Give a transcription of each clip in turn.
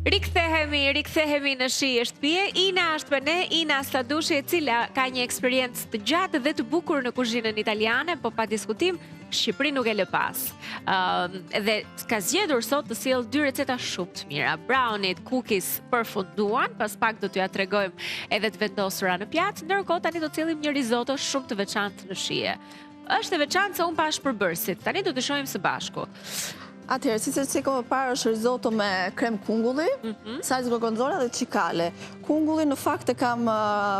Rikthehemi në shi e shtëpie. Ina është me ne, Ina Stadushi, e cila ka një eksperiencë të gjatë dhe të bukur në kuzhinën italiane, po pa diskutim, Shqipëri nuk e lë pas. Dhe ka zgjedhur sot të sjellë 2 receta shumë të mira. Brownit, cookies përfunduan, pas pak do t'ja tregojmë edhe të vendosura në pjatë, ndërkohë tani do të sjellim një risotto shumë të veçantë në shije. Është e veçantë se unë pa shpërbërësit. Tani do të shohim së bashku. Atëherë, si se cekove parë është risotto me krem kungulli, salcë gorgonzola dhe cikale. Kungulli në fakt e kam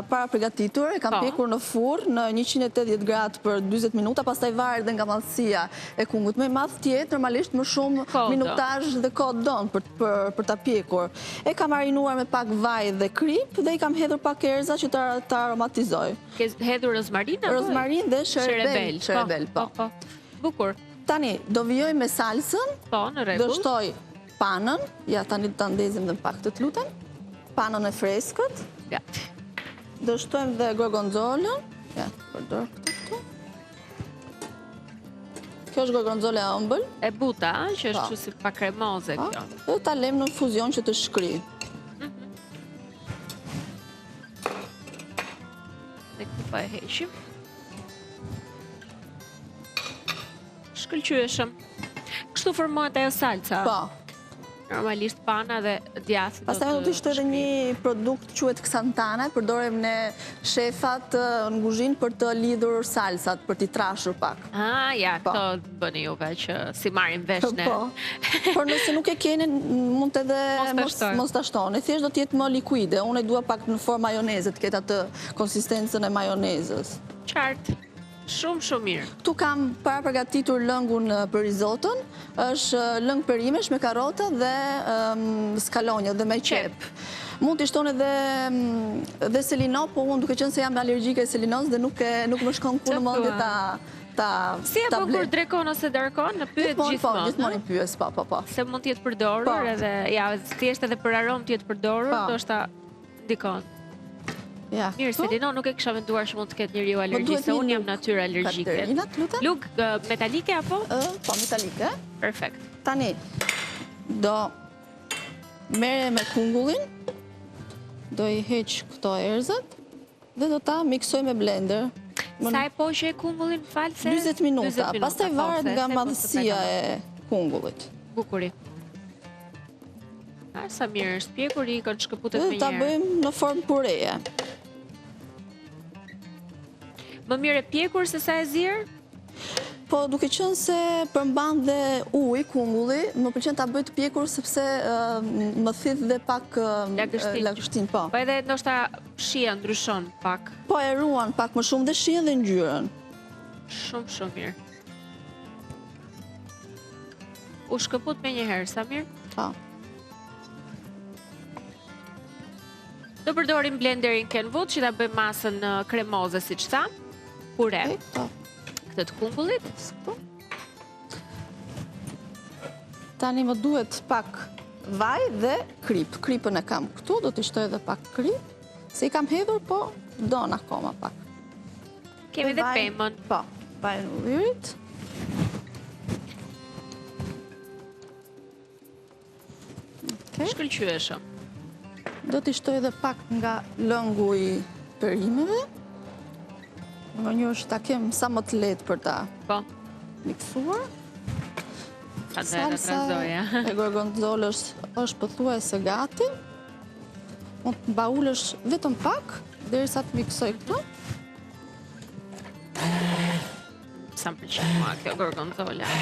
para përgatitur, e kam pjekur në furrë në 180 gradë për 40 minuta, pastaj varet dhe nga madhësia e kungullit. Me madh tjetër, normalisht më shumë minutazh dhe kohë don për ta pjekur. E kam marinuar me pak vaj dhe krip dhe i kam hedhur pak erza që ta aromatizoj. Ke hedhur rozmarin apo? Rozmarin dhe sherebel, po. Bukur. Tani, do vijoj me salsën, në rregull. do shtoj panën, ja tani ta ndezim dhe pak të lutem, panën e freskët, Gati. do shtojmë dhe gorgonzolën, ja, përdor këtu. Kjo është gorgonzola e ëmbël. E buta, që është kështu si pak kremoze kjo. Dhe ta lëm në fuzion që të shkrijë. Dhe këtu pa e heqim. Shkëlqyeshëm. Kështu formohet ajo salca. Po. Normalisht pana dhe djathë. Pastaj do të ishte edhe një produkt quhet Xantana, përdorim ne shefat në kuzhinë për të lidhur salsat, për t'i trashur pak. Ja, këto bëni juve që si marrin vesh ne. Po. Por nëse nuk e keni, mund të edhe mos ta shtoni. Thjesht do të jetë më likuide. Unë e dua pak në formë majoneze, të ketë atë konsistencën e majonezës. Qartë. Shumë mirë. Këtu kam para përgatitur lëngun për risotton, është lëng perimesh me karrotë dhe skalonjë dhe me qep. Mund t'i shton edhe selino, po unë duke qenë se jam allergjike e selinos dhe nuk më shkon ku në mendje ta si e bën kur drekon ose darkon, në pyet gjithmonë. Gjithmonë i pyes, po. Se mund të jetë përdorur edhe thjesht edhe për aromë të jetë përdorur, ndoshta ndikon. Mirë, selino nuk e kisha menduar që mund të ketë njeriu alergji, se unë jam natyrë allergjike. Luk metalike apo? Po, metalike. Perfekt. Tani, do merre me kungullin, do i heq këto erzat dhe do ta miksoj me blender. Sa e poqe e kungullin, falë se? 20 minuta, pastaj varet nga madhësia e kungullit. Bukuri. Sa mirë është pjekur, i kanë shkëputet me njerë. Dhe ta bëjmë në formë pureje. Më mirë e pjekur se sa e zirë? Po, duke qenë se përmban dhe ujë kungulli, më pëlqen ta bëj të pjekur sepse më thith dhe pak lagështin, po. Po edhe ndoshta shija ndryshon pak. Po, e ruan pak më shumë dhe shijen dhe ngjyrën. Shumë mirë. U shkëput me njëherë, sa mirë? Po. Do përdorim blenderin Kenwood që ta bëjmë masën kremoze, siç tha. Pure. Këtë të kungullit. Tani më duhet pak vaj dhe krip. Kripën e kam këtu, do t'i shtoj edhe pak krip. Se i kam hedhur, po don akoma pak. Kemi dhe pemën. Po, vajin ullirit. Shkëlqyeshëm. Do t'i shtoj edhe pak nga lëngu i perimeve. Në një është ta kem sa më të lehtë për ta miksuar. Salsa e gorgonzolës është pothuajse gati. Mund të mbaulësh vetëm pak derisa të miksoj këto. Sa më pëlqen mua kjo gorgonzola.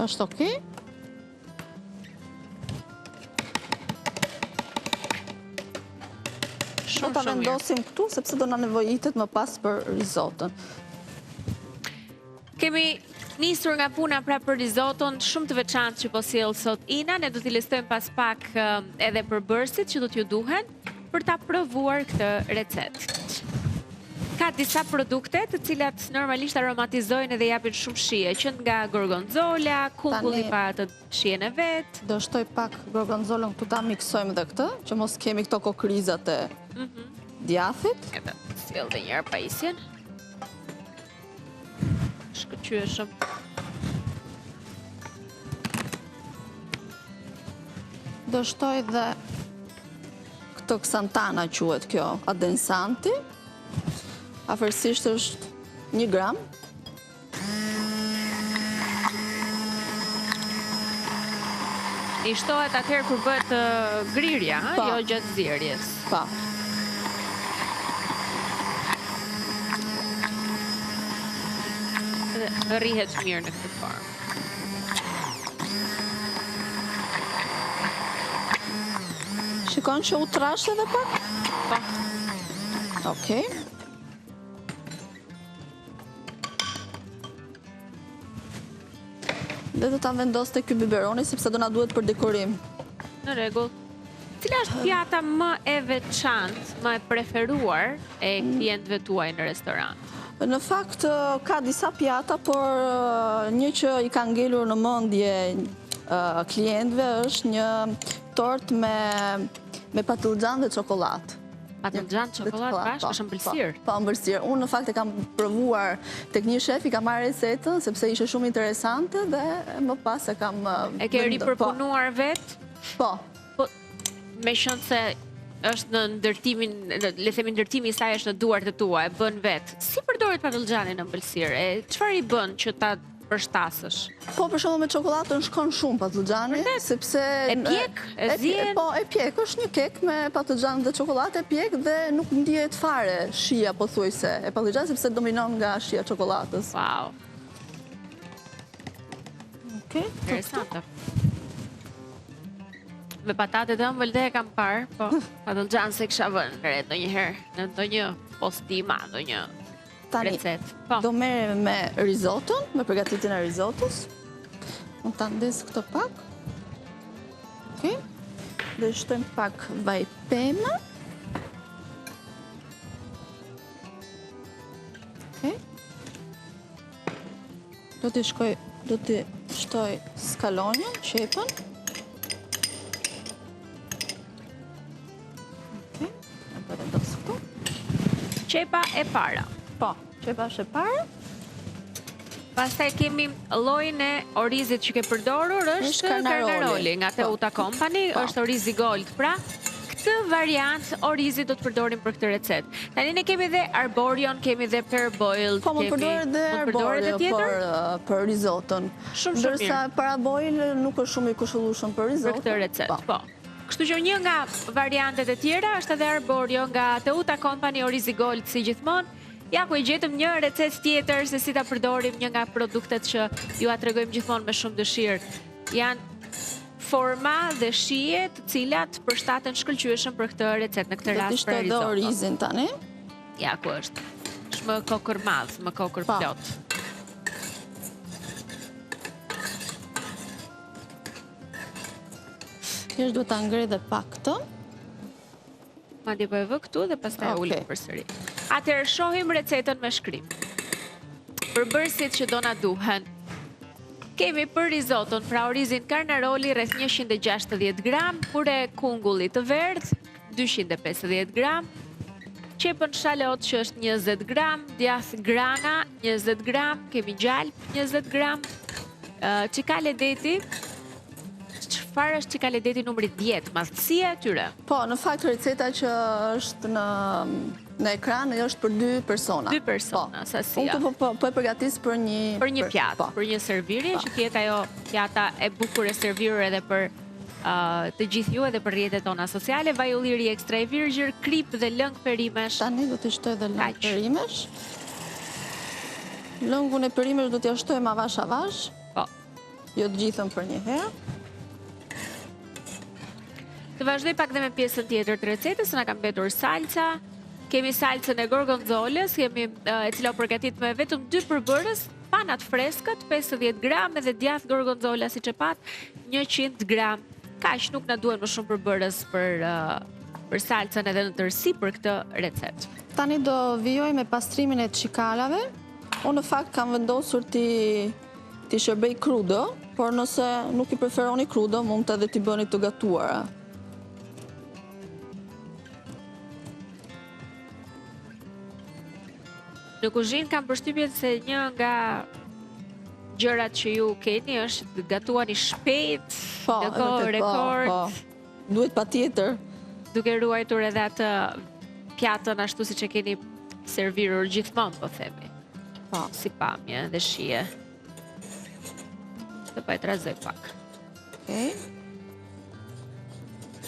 Është okej. Do ta vendosim këtu, sepse do na nevojitet më pas për risotton. Kemi nisur nga puna pra për risotton shumë të veçantë që po sjell sot Ina. Ne do t'i listojmë pas pak edhe përbërësit që do t'ju duhen për ta provuar këtë recetë. ka disa produkte të cilat normalisht aromatizojnë edhe japin shumë shije, që nga gorgonzola, kungulli pa të shijen e vet. Do shtoj pak gorgonzolën këtu ta miksojmë dhe këtë, që mos kemi këto kokrizat e djathit. Edhe sjell edhe një herë pajisjen. Shkëlqyeshëm. Do shtoj dhe këto ksantana quhet kjo, adensanti. Afërsisht është 1 gram. I shtohet atëherë kur bëhet grirja, jo gjatë zierjes. Pa. Dhe rrihet mirë në këtë formë. Shikon që u trash edhe pak? Po. Okej. Dhe do ta vendos te ky biberoni sepse do na duhet për dekorim. Në rregull. Cila është pjata më e veçantë, më e preferuar e klientëve tuaj në restoran? Në fakt ka disa pjata, por një që i ka ngelur në mendje klientëve është një tort me patlıcan dhe çokoladë. Patlıcan, çokoladë bashkë, është ëmbëlsirë. Po, ëmbëlsirë. Unë në fakt e kam provuar tek një shef, i kam marrë recetën sepse ishte shumë interesante dhe më pas e kam E ke ripërpunuar vet? Po. Po, me qenë se është në ndërtimin, le themi ndërtimi i saj është në duart e tua, e bën vet. Si përdoret patlıxhani në ëmbëlsirë? Çfarë i bën që ta përshtasësh? Po, për shembull me çokoladën shkon shumë patlıxhani, sepse e pjek, e zien. Po, e pjek, është një kek me patlıxhan dhe çokoladë, e pjek dhe nuk ndihet fare shija pothuajse e patlıxhanit sepse dominon nga shija e çokoladës. Wow. Okej. Interesante. Me patate të ëmbël dhe e kam parë, po patlıxhan se kisha vënë re ndonjëherë në ndonjë postima, ndonjë recet. Po. Do merrem me risotton, me përgatitjen e risottos. Unë ta ndes këto pak. Okej. Dhe shtojmë pak vaj pema. Okej. Do t'i shtoj skalonjën, qepën. Okej. E vendos këtu. Qepa e para. Po, qepa është e para. Pastaj kemi llojin e orizit që ke përdorur, është Carnaroli nga Teuta Company, është orizi gold. Pra, këtë variant orizi do të përdorim për këtë recet. Tani ne kemi dhe arborion, kemi dhe parboiled, po, më përdoret dhe arborion për risotton. Shumë mirë. Ndërsa parboil nuk është shumë i kushëllueshëm për risotton. Për këtë recet, po. Kështu që një nga variantet e tjera është edhe arborio nga Teuta Company, orizi gold si gjithmonë. Ja ku e gjetëm një recet tjetër se si ta përdorim një nga produktet që ju a tregojmë gjithmonë me shumë dëshirë. Janë forma dhe shije të cilat përshtaten shkëlqyeshëm për këtë recet në këtë rast për risotto. Do të shtoj orizin tani. Ja ku është. Është më kokër madh, më kokër plot. Thjesht duhet ta ngrej dhe pak këtë. Madje po e vë këtu dhe pastaj e ulim përsëri. Atëherë shohim recetën me shkrim. Përbërësit që do na duhen. Kemi për risotton, pra orizin Carnaroli rreth 160 gram, pure kungulli të verdh 250 gram, qepën shallot që është 20 gram, djath grana 20 gram, kemi gjalp 20 gram, çikale deti. Çfarë është çikale deti numri 10, mastësia e tyre? Po, në fakt receta që është në ekran është për 2 persona. 2 persona, sasia. Unë po e përgatis për një pjatë, për një servirje, që tjetë ajo pjata e bukur e servirur edhe për të gjithë ju edhe për rrjetet tona sociale, vaj ulliri ekstra i virgjër, krip dhe lëng perimesh. Tani do të shtoj dhe lëng perimesh. Lëngun e perimesh do t'ja shtojmë avash. Po. Jo të gjithën për një herë. Të vazhdoj pak dhe me pjesën tjetër të recetës, na kam mbetur salca. Kemi salcën e gorgonzolës, kemi e cila u përgatit me vetëm 2 përbërës, panat freskët, 50 gram, edhe djath gorgonzola siç e pat, 100 gram. Kaq nuk na duhen më shumë përbërës për për salcën edhe në tërësi për këtë recet. Tani do vijoj me pastrimin e qikalave. Unë në fakt kam vendosur ti shërbej krudo, por nëse nuk i preferoni krudo, mund të edhe t'i bëni të gatuara. Në kuzhinë kam përshtypjen se një nga gjërat që ju keni është të gatuani shpejt, në kohë rekord. Duhet patjetër. Duke ruajtur edhe atë pjatën ashtu siç e keni servirur gjithmonë, po themi. Si pamje dhe shije. Të pa e trazoj pak. Okej.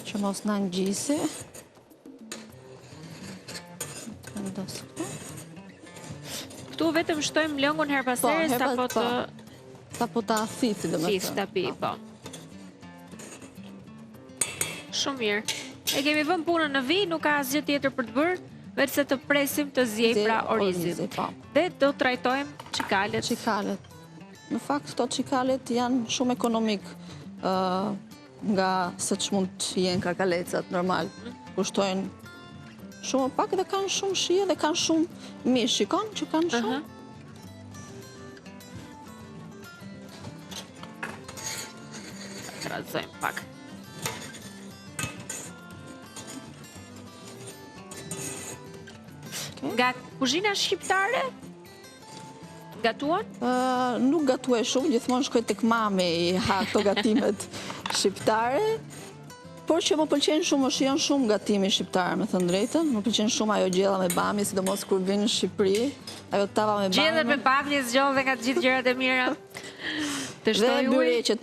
Që mos na ngjisi. Vendos këtu. Këtu vetëm shtojmë lëngun her pas here sapo ta thisi domethënë. This ta pi, po. Shumë mirë. E kemi vënë punën në vi, nuk ka asgjë tjetër për të bërë, vetë se të presim të zjej pra orizin. Dhe do trajtojmë qikalet. Në fakt, këto qikalet janë shumë ekonomik nga se që mund të jenë kakalecat normal. Kushtojnë shumë pak dhe kanë shumë shije dhe kanë shumë mish. Shikon që kanë shumë? Trazojmë pak. Nga kuzhina shqiptare? Gatuan? Nuk gatuaj shumë, gjithmonë shkoj tek mami i ha këto gatimet shqiptare, por që më pëlqen shumë, më shijon shumë gatimi shqiptar, me thënë drejtën. Më pëlqen shumë ajo gjella me bamje, sidomos kur vinë në Shqipëri, ajo tava me bamje. Gjellet me bamje zgjon dhe nga të gjithë gjërat e mira. Të shtoj ujë. Dhe byreqet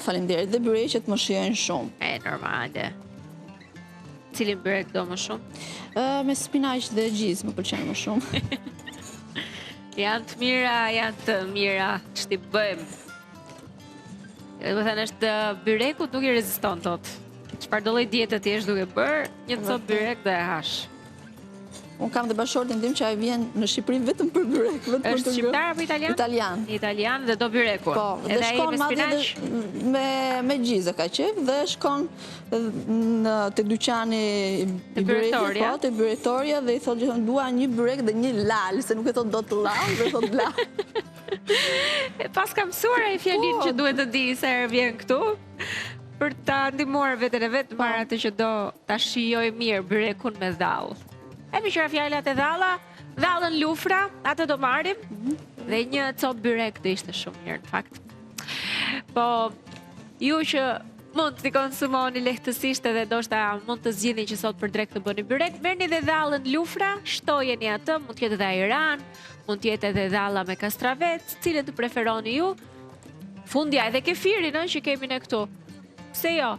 faleminderit, dhe byreqet më shijojnë shumë. E normale. Cilin byrek do më shumë? Me spinaq dhe gjiz më pëlqen më shumë. Janë të mira, që t'i bëjmë. Dhe më thënë është byrekut nuk i reziston tot. Çfarë do lloj diete ti je duke bërë, një copë byrek dhe e hash. Unë kam dhe bashortin tim që ai vjen në Shqipëri vetëm për byrek. Është shqiptar apo italian? Italian dhe do byrekun. Po, dhe shkon madje me gjizë ka qef dhe shkon te dyqani i byrekut, po, te byretoria dhe i thotë gjithmonë dua një byrek dhe një lal, se nuk e thot dot lal, dhe thot lal. Pas kam mësuar ai fjalin që duhet të di se herë vjen këtu. Për ta ndihmuar veten e vet marr atë që do ta shijoj mirë byrekun me dhall. E mi qëra fjallat e dhallën lufra, atë do marim, dhe një copë byrek dhe ishte shumë mirë në fakt. Po, ju që mund të konsumoni lehtësisht edhe ndoshta mund të zgjidhni që sot për drek të bëni byrek, merrni dhe dhallën lufra, shtojeni atë, mund të jetë edhe ajran, mund të jetë edhe dhalla me kastravet, cilën të preferoni ju. Fundja edhe kefirin që kemi ne këtu. Pse jo?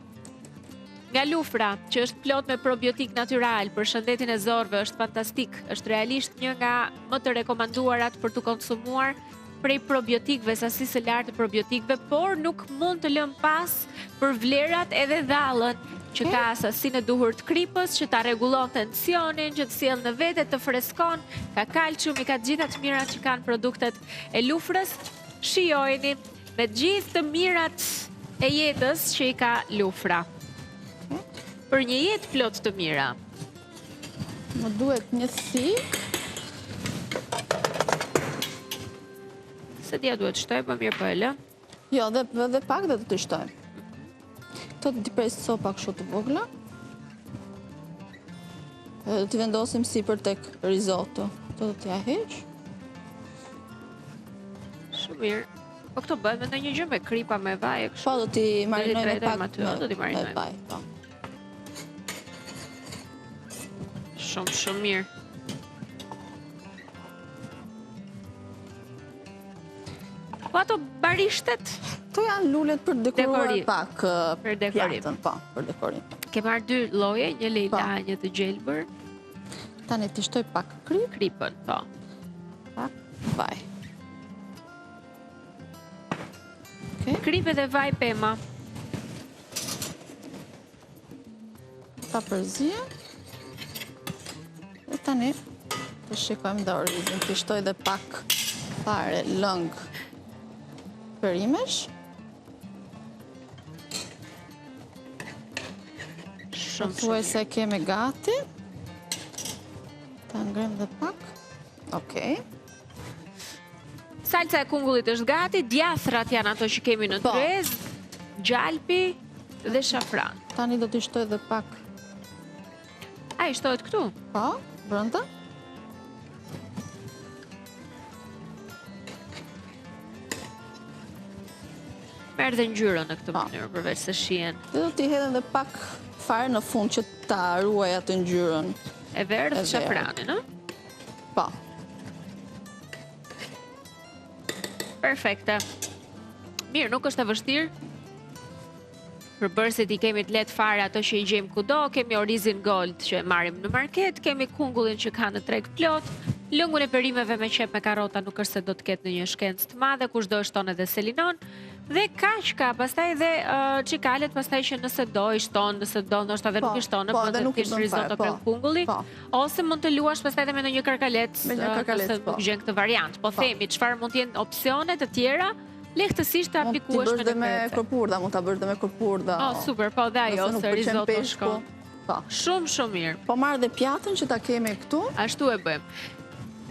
Nga lufra, që është plot me probiotik natyral, për shëndetin e zorëve është fantastik, është realisht një nga më të rekomanduarat për të konsumuar prej probiotikve, sasisë së lartë të probiotikve, por nuk mund të lëm pas për vlerat edhe dhallën, që ka sasinë e duhur të kripës, që ta rregullon tensionin, që të sjell në vete, të freskon, ka kalcium, i ka gjitha të mirat që kanë produktet e lufrës. Shijojeni me gjithë të mirat e jetës që i ka lufra. Për një jetë plot të mira. Më duhet një thik. Se dia duhet shtoj, më mirë po e lë? Jo, dhe pak dhe të shtoj. Këto të t'i presë sopa kështu të vogla. T'i vendosim si për tek risotto. Këto do t'ja heq. Shumë mirë. Po këto bëhet me ndonjë gjë me kripa me vaj e kështu. Po do t'i marinojmë pak me vaj, po. Shumë mirë. Po ato barishtet? To janë lulet për dekoruar pak për dekorim. Pjatën, po, për dekorim. Ke marrë 2 lloje, një lejla, një të gjelbër. Tani t'i shtoj pak kripën, po. Pak vaj. Kripë dhe vaj pema. Ta përzije. E tani të shikojmë dhe orizin, të shtoj dhe pak fare lëng perimesh. Thuaj se kemi gati. Ta ngrem dhe pak. Okej. Salca e kungullit është gati, djathrat janë ato që kemi në tryez, gjalpi dhe shafran. Tani do t'i shtoj dhe pak. A, i shtojt këtu? Po, brënda. Merë dhe ngjyrën në këtë mënyrë, përveç se shihen. Dhe do t'i hedhen dhe pak fare në fund që ta ruaj atë ngjyrën. E verdhë shafranin, ë? Po. Perfekte. Mirë, nuk është e vështirë. Përbërësit i kemi të letë fare ato që i gjejmë kudo, kemi orizin gold që e marim në market, kemi kungullin që ka në treg plot, lëngun e perimeve me qep me karota nuk është se do të ketë në një shkencë të madhe, kush do shton edhe selinon, dhe kaq ka, pastaj dhe qikalet, pastaj që nëse do i shton, nëse do ndoshta dhe nuk i shton, po dhe thjesht risotto krem kungulli, ose mund të luash pastaj dhe me ndonjë karkalet, nëse nuk gjen këtë variant. Po themi, çfarë mund të jenë opsione të tjera, lehtësisht të aplikuash me në kërpurda, mund të bësh dhe me kërpurda. Oh, super, po dhe ajo, se risotto shkon. Shumë, shumë mirë. Po marrë dhe pjatën që ta kemi këtu. Ashtu e bëjmë.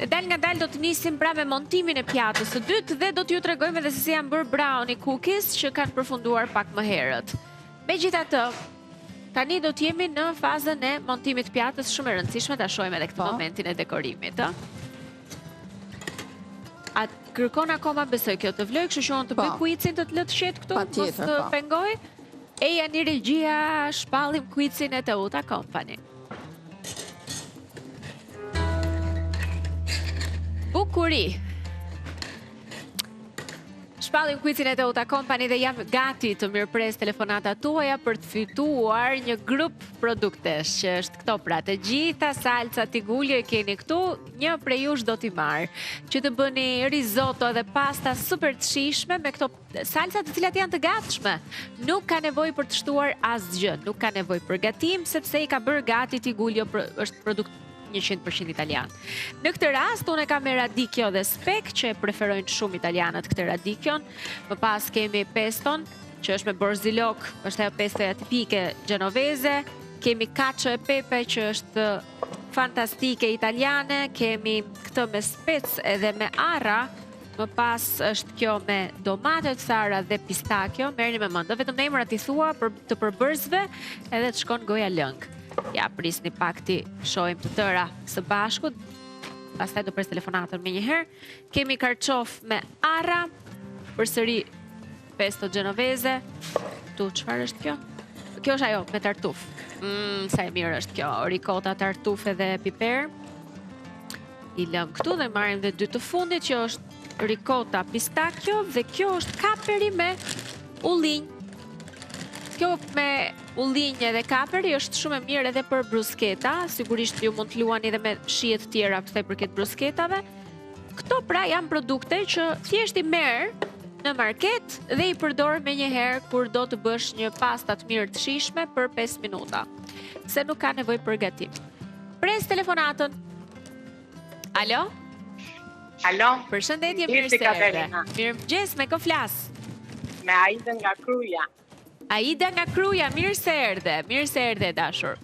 Dal nga dal do të nisim pra me montimin e pjatës së dytë dhe do t'ju tregojmë edhe se si janë bërë brownie cookies që kanë përfunduar pak më herët. Megjithatë, tani do t'jemi në fazën e montimit të pjatës, shumë e rëndësishme ta shohim edhe këtë momentin e dekorimit, ë? A kërkon akoma besoj kjo të vloj, kështu që unë të bëj kuicin të lë të shet këtu, mos të pengoj. Eja një regjia, shpallim kuicin e Teuta Company. Bukuri. Shpallim kuicin e Teuta Company dhe jam gati të mirëpres telefonata tuaja për të fituar një grup produktesh, që është këto pra, të gjitha salca tigulje e keni këtu, një prej jush do t'i marrë, që të bëni risotto dhe pasta super të shishme me këto salca të cilat janë të gatshme. Nuk ka nevojë për të shtuar asgjë, nuk ka nevojë për gatim, sepse i ka bërë gati tiguljo, është produkt 100% italian. Në këtë rast, unë e kam me radicchio dhe spek, që e preferojnë shumë italianët këtë radicchion. Më pas kemi peston, që është me borzilok, është ajo pestoja tipike genoveze. Kemi cacio e pepe, që është fantastike italiane. Kemi këtë me spec edhe me arra. Më pas është kjo me domate të thara dhe pistachio. Merrni me mend, vetëm në emrat i thua të përbërzve edhe të shkon goja lëng. Ja, prisni pak ti shohim të tëra së bashku, pastaj do pres telefonatën me njëherë. Kemi karqof me arra, përsëri pesto genovese. Tu, çfarë është kjo? Kjo është ajo me tartuf. Sa e mirë është kjo, ricota, tartuf edhe piper. I lëm këtu dhe marrim dhe dy të fundit, që është ricota pistachio dhe kjo është kaperi me ullinj. Kjo me ullinj edhe kaperi është shumë e mirë edhe për brusketa, sigurisht ju mund të luani edhe me shije të tjera pastaj përket brusketave. Këto pra janë produkte që thjesht i merr në market dhe i përdor me njëherë kur do të bësh një pasta të mirë të shishme për 5 minuta, se nuk ka nevojë për gatim. Pres telefonatën. Alo? Alo? Përshëndetje, mirë se erdhe. Mirëmëngjes, me kë flas? Me Aida nga Kruja. Aida nga Kruja, mirë se erdhe, dashur.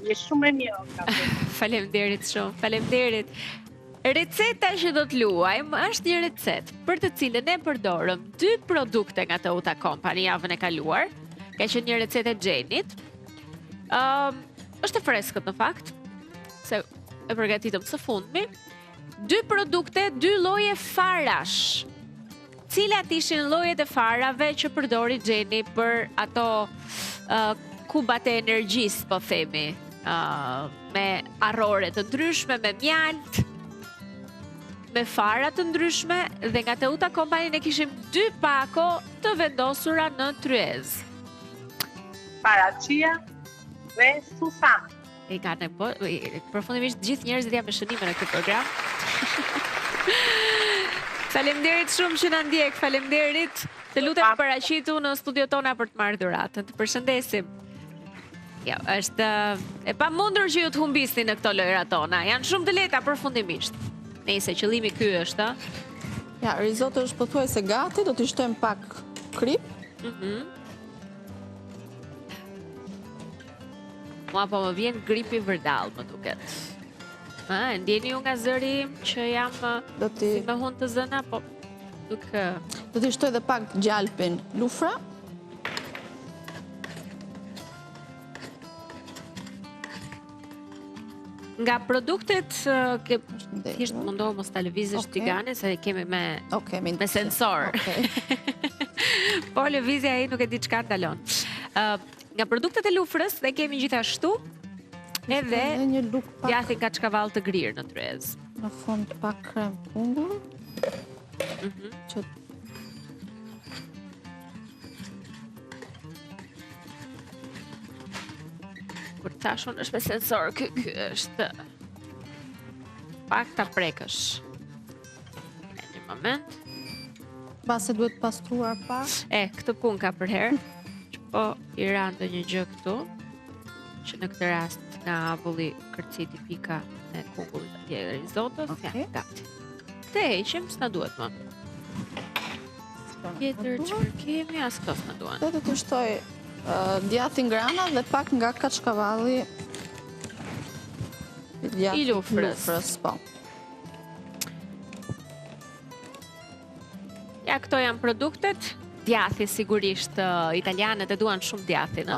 Je shumë e mirë, Faleminderit shumë, faleminderit. Receta që do të luajmë është një recetë për të cilën e përdorëm 2 produkte nga Teuta Company javën e kaluar. Ka qenë një recetë e Xhenit. Është e freskët në fakt, se e përgatitëm së fundmi. 2 produkte, 2 lloje farash. Cilat ishin llojet e farave që përdori Xheni për ato kubat e energjisë, po themi, me arrore të ndryshme, me mjalt, me fara të ndryshme, dhe nga Teuta Company ne kishim 2 pako të vendosura në tryez. Paracia dhe Susan. E ka përfundimisht gjithë njerëzit janë me shënime në këtë program. Faleminderit shumë që na ndjek, faleminderit. Të lutem paraqitu në studio tona për të marrë dhuratën. Të përshëndesim. Ja, është e pamundur që ju të humbisni në këto lojra tona. Janë shumë të lehta përfundimisht. Nëse qëllimi ky është. Ja, risotto është pothuajse gati, do t'i shtojmë pak krip. Mua po më vjen gripi vërdall, më duket. Ndjeni ju nga zëri im që jam si me hunë të zëna, po nuk... Do t'i shtoj dhe pak gjalpin lufra. Nga produktet, thjesht mundohu mos ta lëvizësh tigane, se kemi me sensor. Po lëvizja ai nuk e di çka ndalon. Nga produktet e lufrës dhe kemi gjithashtu edhe djathin kaçkavall të grirë në tryez. Në fund pak krem kungull. Kur tashun është me sensor, ky është pak ta prekësh. Një moment. Pasi duhet pastruar pak. Këtë pun ka për herë. Që po i ra ndonjë gjë këtu, që në këtë rast nga avulli kërci tipika me kungullit atje e risottos, gati. Këtë heqim, s'na duhet më. Tjetër çfarë kemi, as këto s'na duan. Do të shtoj djathin grana dhe pak nga kaçkavalli i lufrës. Po. Ja, këto janë produktet. Djathi sigurisht italianët e duan shumë djathin.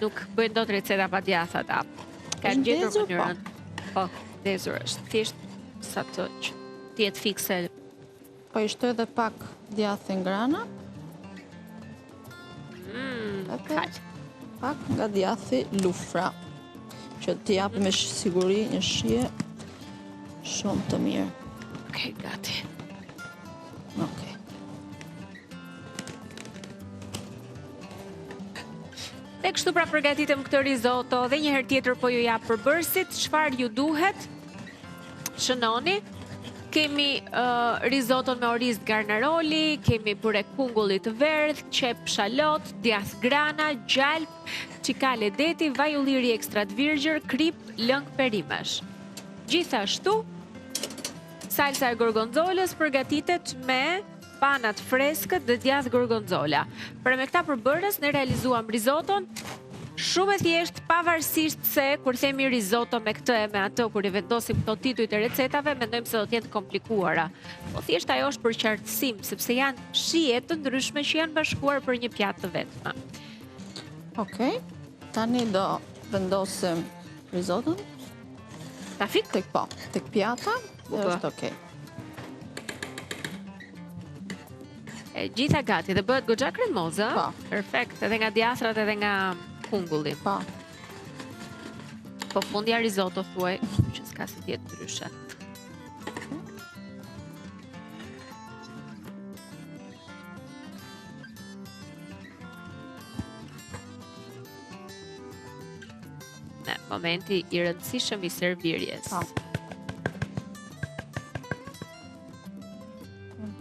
Nuk bëjnë dot receta pa djath ata. Kanë gjetur mënyrën. Po, ndezur është. Thjesht sa të që t'jetë fikse. Po i shtoj dhe pak djathin grana. Pak nga djathi lufra, që t'i japë me siguri një shije shumë të mirë. Okej, gati. Okej. Dhe kështu pra përgatitëm këtë risotto dhe një herë tjetër po ju jap përbërësit, çfarë ju duhet, shënoni. Kemi risotton me oriz garnaroli, kemi pure kungullit të verdh, qep shalot, djath grana, gjalp, çikale deti, vaj ulliri ekstrat virgjër, krip, lëng perimesh. Gjithashtu, salsa e gorgonzolës përgatitet me panat freskët dhe djath gorgonzola. Pra me këta përbërës ne realizuam risotton shumë e thjesht, pavarësisht se kur themi risotto me këtë e me atë, kur I vendosim këto titujt e recetave, mendojmë se do të jenë komplikuara. Po thjesht ajo është për qartësim, sepse janë shije të ndryshme që janë bashkuar për një pjatë të vetme. Okej. Tani do vendosim risotton. Ta fik? Tek pjata, dhe është okej. E gjitha gati dhe bëhet goxha kremoze. Po. Perfekt, edhe nga djathrat edhe nga kungulli. Po fundja risotto thuaj, që s'ka si tjetë ndryshe. Ne, momenti I rëndësishëm I servirjes.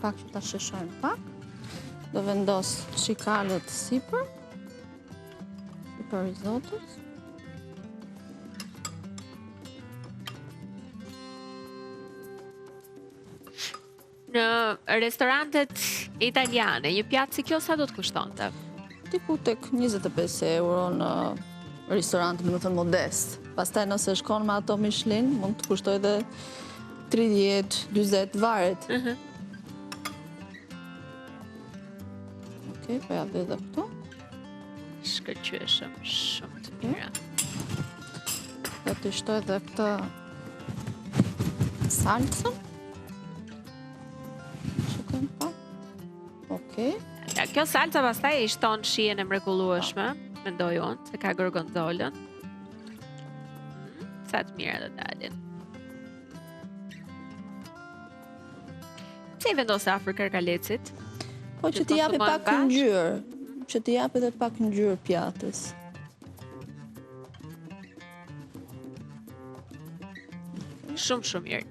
Pak që ta sheshojmë pak. Do vendos çikalet sipër. Për risottos. Në restorantet italiane, një pjatë si kjo sa do të kushtonte? Tipu tek 25 euro në restorant, më thënë modest. Pastaj nëse shkon me ato Michelin, mund të kushtoj dhe 30, 40 varet. Okej, po ja dhe këtu. Shkëlqyeshëm, shumë të mira. Do t'i shtoj dhe këtë salsën. Shikojmë pak. Okej. Kjo salsa pastaj I shton shijen e mrekullueshme, mendoj unë, se ka gorgonzolën. Sa të mira do dalin. Pse I vendose afër karkalecit? Po që t'i japi pak ngjyrë. Që t'i japi dhe pak ngjyrë pjatës. Shumë mirë.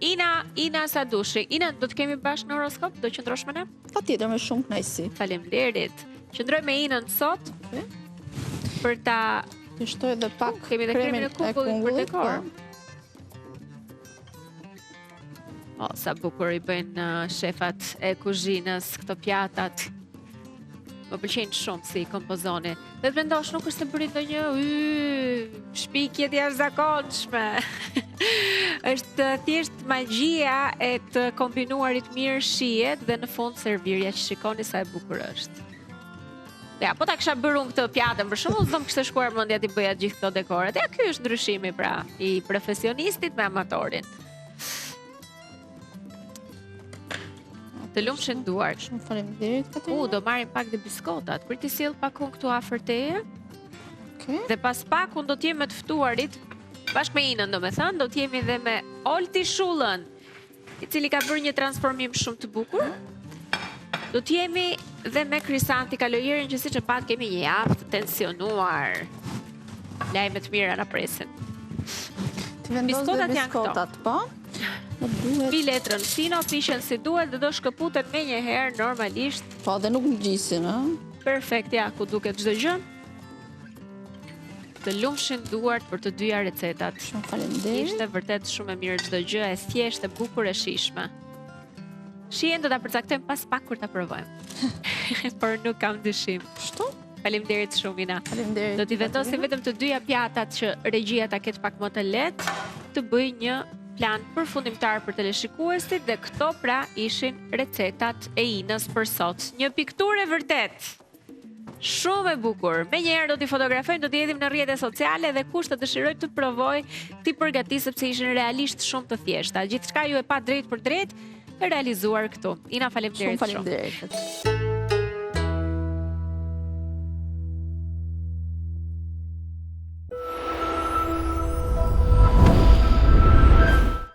Ina Sadushi. Ina, do të kemi bashkë në horoskop? Do qëndrosh me ne? Patjetër, me shumë kënaqësi. Faleminderit. Qëndroj me Inën sot për ta Të shtoj dhe pak kemi dhe kremin e kungullit për dekor. O, sa bukur I bëjnë shefat e kuzhinës këto pjatat. Më pëlqejnë shumë si kompozoni. Dhe të mendosh nuk është se bëri ndonjë shpikje të jashtëzakonshme. Është thjesht magjia e të kombinuarit mirë shihet dhe në fund servirja që shikoni sa e bukur është. Ja, po ta kisha bërë unë këtë pjatën, për shembull, s'do më kishte shkuar mendja ti bëja gjithë këto dekoret. Ja, ky është ndryshimi pra i profesionistit me amatorin. Të lumshin duart. Shumë faleminderit Katerina. Do marrim pak dhe biskotat. Për t'i sjell pak unë këtu afër teje. Okej. Dhe pas pak unë do t'jem me të ftuarit, bashkë me Inën domethënë, do t'jemi dhe me Olti Shullën, i cili ka bërë një transformim shumë të bukur. Do t'jemi dhe me Krisanti Kalojerin, që siç e pat kemi një javë të tensionuar. Lajme të mira na presin. Ti vendos dhe Biskotat janë këto. biskotat, po? Pi letrën fino, pishen si duhet dhe do shkëputen me një herë normalisht. Po, dhe nuk ngjisin, ë? Perfekt, ja, ku duket çdo gjë. Të lumshin duart për të dyja recetat. Shumë faleminderit. Ishte vërtet shumë e mirë çdo gjë, e thjeshtë, e bukur, e shijshme. Shihen do ta përcaktojmë pas pak kur ta provojmë. Por nuk kam dyshim. Kështu? Faleminderit shumë Ina. Faleminderit. Do t'i vendosim vetëm të dyja pjatat që regjia ta ketë pak më të lehtë, të bëj një plan përfundimtar për teleshikuesit dhe këto pra ishin recetat e Inës për sot. Një pikturë e vërtet. Shumë e bukur. Menjëherë do t'i fotografojmë, do t'i hedhim në rrjetet sociale dhe kush të dëshiroj të provoj, t'i përgatis sepse ishin realisht shumë të thjeshta. Gjithçka ju e pa drejt për drejt e realizuar këtu. Ina, faleminderit Shumë faleminderit.